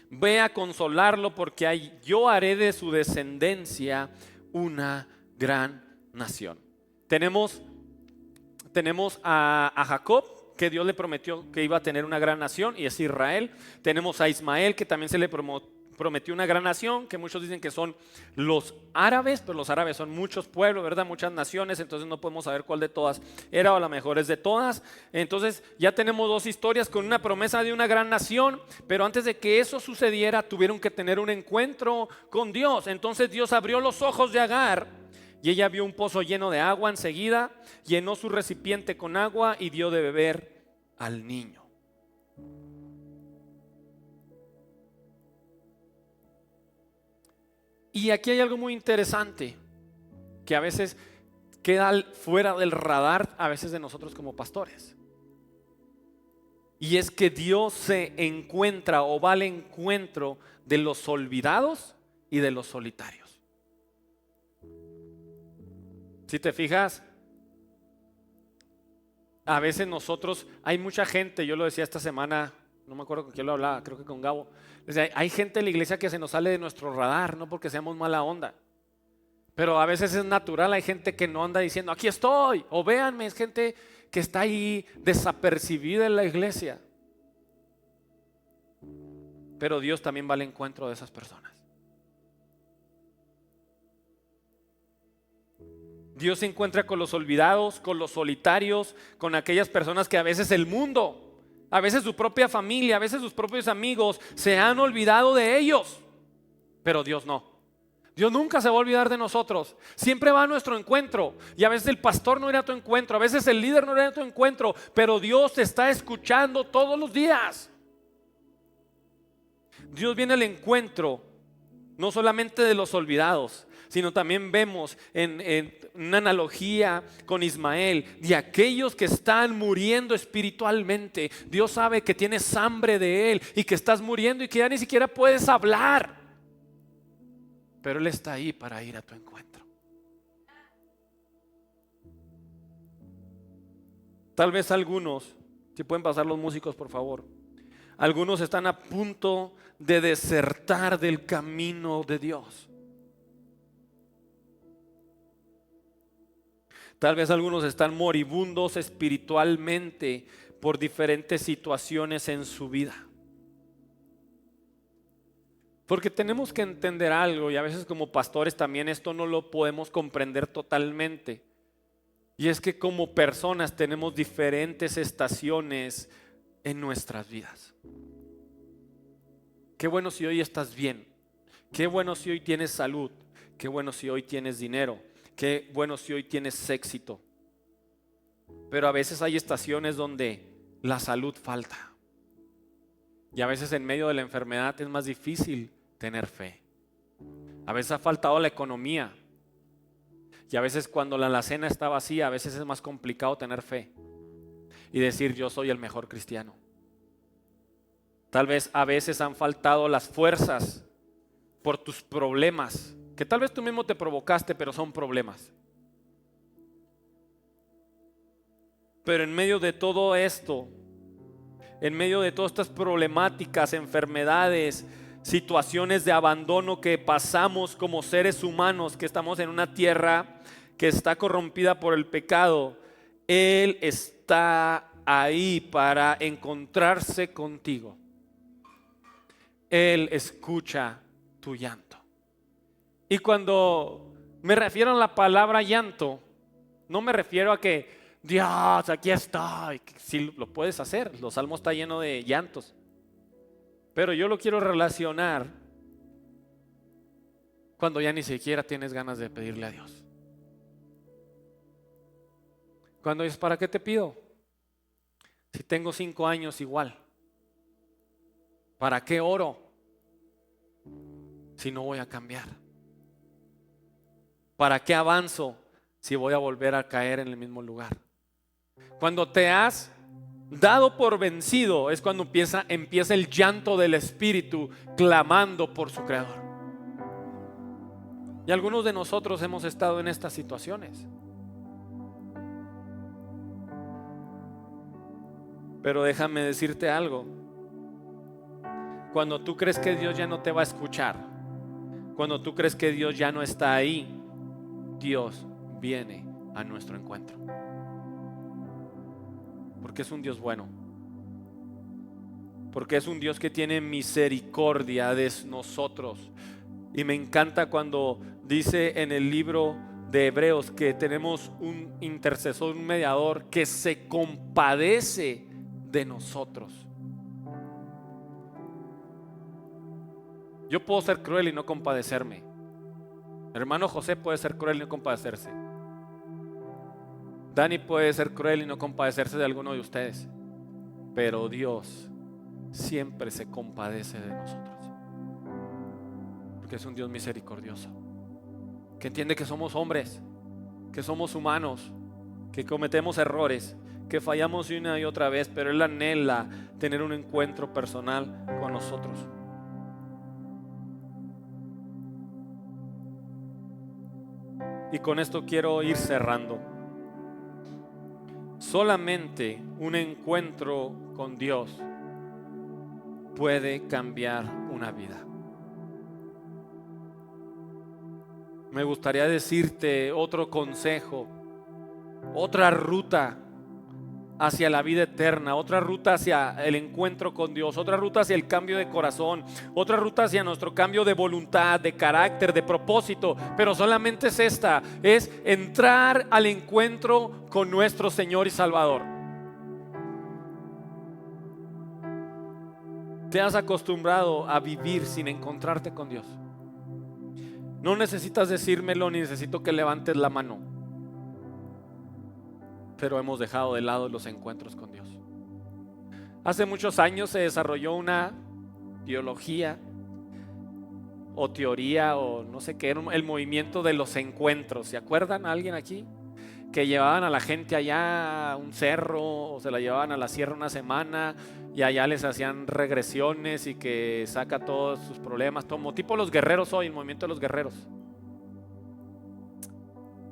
Ve a consolarlo porque yo haré de su descendencia una gran nación. Tenemos a Jacob, que Dios le prometió que iba a tener una gran nación, y es Israel. Tenemos a Ismael, que también se le prometió una gran nación, que muchos dicen que son los árabes, pero los árabes son muchos pueblos, ¿verdad? Muchas naciones, entonces no podemos saber cuál de todas era o la mejor es de todas. Entonces ya tenemos dos historias con una promesa de una gran nación, pero antes de que eso sucediera tuvieron que tener un encuentro con Dios. Entonces Dios abrió los ojos de Agar y ella vio un pozo lleno de agua. Enseguida llenó su recipiente con agua y dio de beber al niño. Y aquí hay algo muy interesante que a veces queda fuera del radar a veces de nosotros como pastores. Y es que Dios se encuentra o va al encuentro de los olvidados y de los solitarios. Si te fijas, a veces nosotros, hay mucha gente, yo lo decía esta semana no me acuerdo con quién lo hablaba, creo que con Gabo. Decía, hay gente en la iglesia que se nos sale de nuestro radar, no porque seamos mala onda, pero a veces es natural. Hay gente que no anda diciendo, aquí estoy, o véanme, es gente que está ahí desapercibida en la iglesia. Pero Dios también va al encuentro de esas personas. Dios se encuentra con los olvidados, con los solitarios, con aquellas personas que a veces el mundo, a veces su propia familia, a veces sus propios amigos se han olvidado de ellos. Pero Dios no. Dios nunca se va a olvidar de nosotros. Siempre va a nuestro encuentro. Y a veces el pastor no irá a tu encuentro, a veces el líder no irá a tu encuentro, pero Dios te está escuchando todos los días. Dios viene al encuentro no solamente de los olvidados, sino también vemos en una analogía con Ismael de aquellos que están muriendo espiritualmente. Dios sabe que tienes hambre de Él y que estás muriendo y que ya ni siquiera puedes hablar, pero Él está ahí para ir a tu encuentro. Tal vez algunos, si pueden pasar los músicos por favor, algunos están a punto de desertar del camino de Dios. Tal vez algunos están moribundos espiritualmente por diferentes situaciones en su vida. Porque tenemos que entender algo, y a veces como pastores también esto no lo podemos comprender totalmente. Y es que como personas tenemos diferentes estaciones en nuestras vidas. Qué bueno si hoy estás bien. Qué bueno si hoy tienes salud. Qué bueno si hoy tienes dinero. Qué bueno si hoy tienes éxito. Pero a veces hay estaciones donde la salud falta. Y a veces en medio de la enfermedad es más difícil tener fe. A veces ha faltado la economía. Y a veces cuando la alacena está vacía, a veces es más complicado tener fe y decir yo soy el mejor cristiano. Tal vez a veces han faltado las fuerzas por tus problemas, que tal vez tú mismo te provocaste, pero son problemas. Pero en medio de todo esto, en medio de todas estas problemáticas, enfermedades, situaciones de abandono que pasamos como seres humanos, que estamos en una tierra que está corrompida por el pecado, Él está ahí para encontrarse contigo. Él escucha tu llanto. Y cuando me refiero a la palabra llanto, no me refiero a que Dios, aquí está. Si lo puedes hacer, los salmos está lleno de llantos. Pero yo lo quiero relacionar cuando ya ni siquiera tienes ganas de pedirle a Dios. Cuando dices, ¿para qué te pido? Si tengo 5 años igual. ¿Para qué oro si no voy a cambiar? ¿Para qué avanzo si voy a volver a caer en el mismo lugar? Cuando te has dado por vencido es cuando empieza el llanto del espíritu clamando por su creador. Y algunos de nosotros hemos estado en estas situaciones. Pero déjame decirte algo. Cuando tú crees que Dios ya no te va a escuchar, cuando tú crees que Dios ya no está ahí, Dios viene a nuestro encuentro. Porque es un Dios bueno. Porque es un Dios que tiene misericordia de nosotros. Y me encanta cuando dice en el libro de Hebreos que tenemos un intercesor, un mediador que se compadece de nosotros. Yo puedo ser cruel y no compadecerme. El hermano José puede ser cruel y no compadecerse. Dani puede ser cruel y no compadecerse de alguno de ustedes. Pero Dios siempre se compadece de nosotros. Porque es un Dios misericordioso. Que entiende que somos hombres, que somos humanos, que cometemos errores, que fallamos una y otra vez, pero Él anhela tener un encuentro personal con nosotros. Y con esto quiero ir cerrando. Solamente un encuentro con Dios puede cambiar una vida. Me gustaría decirte otro consejo, otra ruta hacia la vida eterna, otra ruta hacia el encuentro con Dios, otra ruta hacia el cambio de corazón, otra ruta hacia nuestro cambio de voluntad, de carácter, de propósito, pero solamente es esta, es entrar al encuentro con nuestro Señor y Salvador. Te has acostumbrado a vivir sin encontrarte con Dios. No necesitas decírmelo ni necesito que levantes la mano, pero hemos dejado de lado los encuentros con Dios. Hace muchos años se desarrolló una teología o teoría o no sé qué, era el movimiento de los encuentros. ¿Se acuerdan a alguien aquí? Que llevaban a la gente allá a un cerro o se la llevaban a la sierra una semana y allá les hacían regresiones y que saca todos sus problemas, como tipo los guerreros hoy, el movimiento de los guerreros.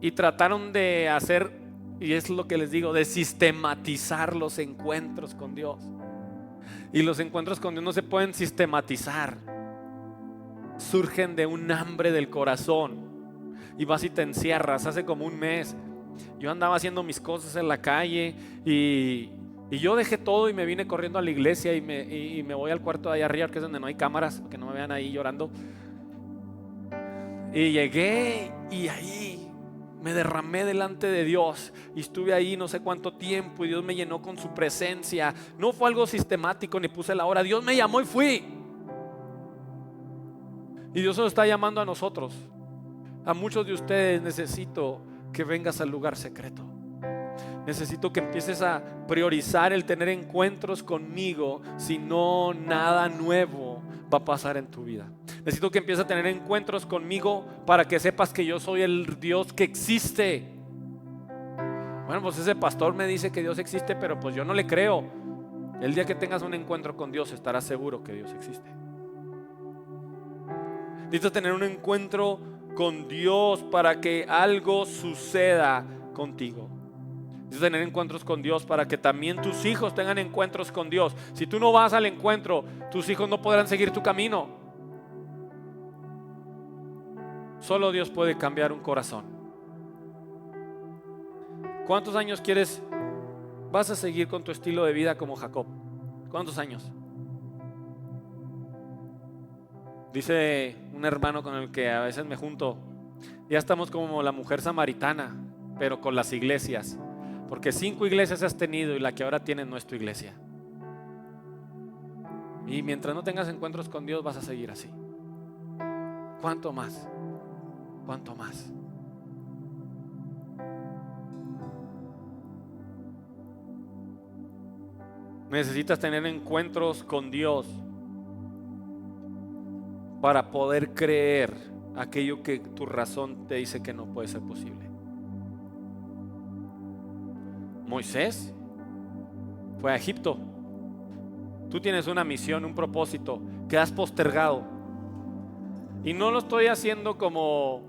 Y trataron de hacer, y es lo que les digo, de sistematizar los encuentros con Dios. Y los encuentros con Dios no se pueden sistematizar. Surgen de un hambre del corazón. Y vas y te encierras. Hace como un mes yo andaba haciendo mis cosas en la calle y yo dejé todo y me vine corriendo a la iglesia y me voy al cuarto de allá arriba, que es donde no hay cámaras, que no me vean ahí llorando. Y llegué y ahí me derramé delante de Dios y estuve ahí no sé cuánto tiempo y Dios me llenó con su presencia. No fue algo sistemático ni puse la hora. Dios me llamó y fui. Y Dios nos está llamando a nosotros. A muchos de ustedes necesito que vengas al lugar secreto. Necesito que empieces a priorizar el tener encuentros conmigo, si no, nada nuevo va a pasar en tu vida. Necesito que empieces a tener encuentros conmigo para que sepas que yo soy el Dios que existe. Bueno, pues ese pastor me dice que Dios existe, pero pues yo no le creo. El día que tengas un encuentro con Dios estarás seguro que Dios existe. Necesitas tener un encuentro con Dios para que algo suceda contigo. Necesitas tener encuentros con Dios para que también tus hijos tengan encuentros con Dios. Si tú no vas al encuentro, tus hijos no podrán seguir tu camino. Solo Dios puede cambiar un corazón. ¿Cuántos años quieres? ¿Vas a seguir con tu estilo de vida como Jacob? ¿Cuántos años? Dice un hermano con el que a veces me junto, ya estamos como la mujer samaritana, pero con las iglesias. Porque 5 iglesias has tenido y la que ahora tienes no es tu iglesia. Y mientras no tengas encuentros con Dios vas a seguir así. ¿Cuánto más? ¿Cuánto más? Necesitas tener encuentros con Dios para poder creer aquello que tu razón te dice que no puede ser posible. Moisés fue a Egipto. Tú tienes una misión, un propósito que has postergado. Y no lo estoy haciendo como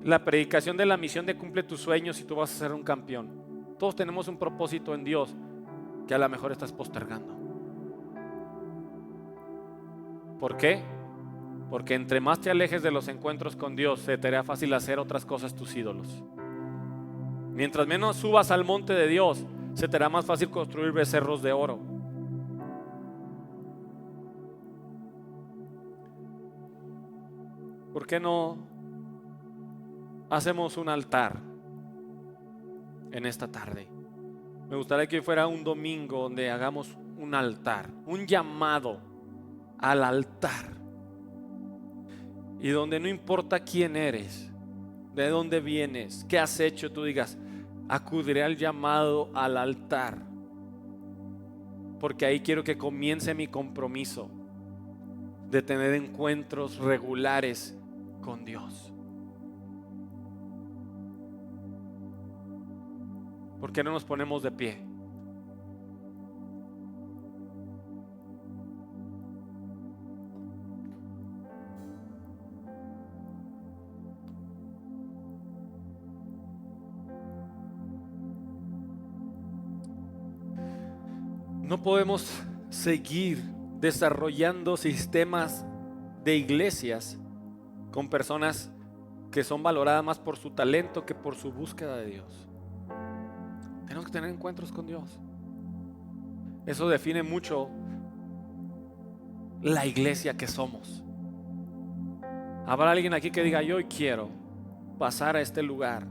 la predicación de la misión de cumple tus sueños y tú vas a ser un campeón. Todos tenemos un propósito en Dios que a lo mejor estás postergando. ¿Por qué? Porque entre más te alejes de los encuentros con Dios, se te hará fácil hacer otras cosas tus ídolos. Mientras menos subas al monte de Dios, se te hará más fácil construir becerros de oro. ¿Por qué no hacemos un altar en esta tarde? Me gustaría que fuera un domingo donde hagamos un altar, un llamado al altar. Y donde no importa quién eres, de dónde vienes, qué has hecho, tú digas, acudiré al llamado al altar. Porque ahí quiero que comience mi compromiso de tener encuentros regulares con Dios. ¿Por qué no nos ponemos de pie? No podemos seguir desarrollando sistemas de iglesias con personas que son valoradas más por su talento que por su búsqueda de Dios. Tenemos que tener encuentros con Dios. Eso define mucho la iglesia que somos. Habrá alguien aquí que diga: yo quiero pasar a este lugar